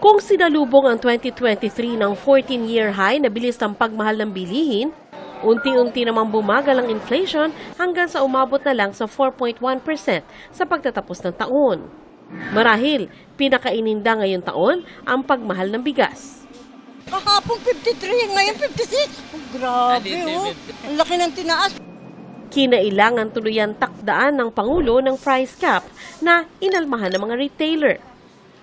Kung sinalubong ang 2023 ng 14-year high na bilis ng pagmahal ng bilihin, unti-unti namang bumagal ang inflation hanggang sa umabot na lang sa 4.1% sa pagtatapos ng taon. Marahil, pinakaininda ngayong taon ang pagmahal ng bigas. Kahapon 53, ngayon 56. Oh, grabe oh. Ang laki ng tinaas. Kinailangan tuluyan takdaan ng Pangulo ng price cap na inalmahan ng mga retailer.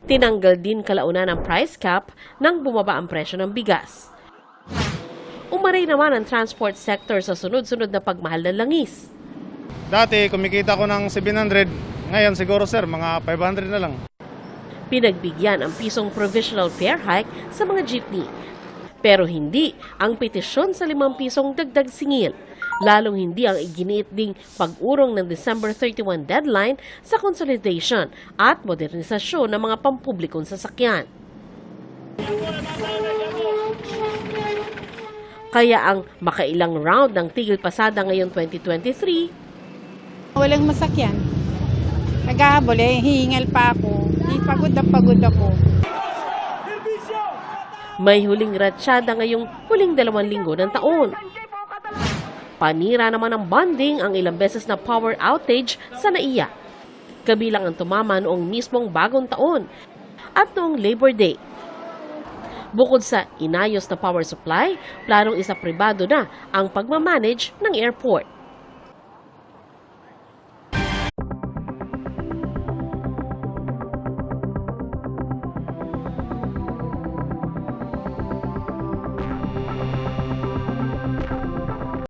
Tinanggal din kalaunan ang price cap nang bumaba ang presyo ng bigas. Umaray naman ang transport sector sa sunod-sunod na pagmahal ng langis. Dati kumikita ko ng 700, ngayon siguro sir, mga 500 na lang. Pinagbigyan ang pisong provisional fare hike sa mga jeepney. Pero hindi ang petisyon sa 5 pisong dagdag singil. Lalong hindi ang iginiit ding pag-urong ng December 31 deadline sa consolidation at modernisasyon ng mga pampublikong sasakyan. Kaya ang makailang round ng tigil pasada ngayong 2023, walang masakyan. Naghahabol hihingal pa ako. Pagod ako. May huling ratsyada ngayong huling 2 linggo ng taon. Panira naman ng bonding ang ilang beses na power outage sa NAIA. Kabilang ang tumama noong mismong bagong taon at noong Labor Day. Bukod sa inayos na power supply, planong isa pribado na ang pagmamanage ng airport.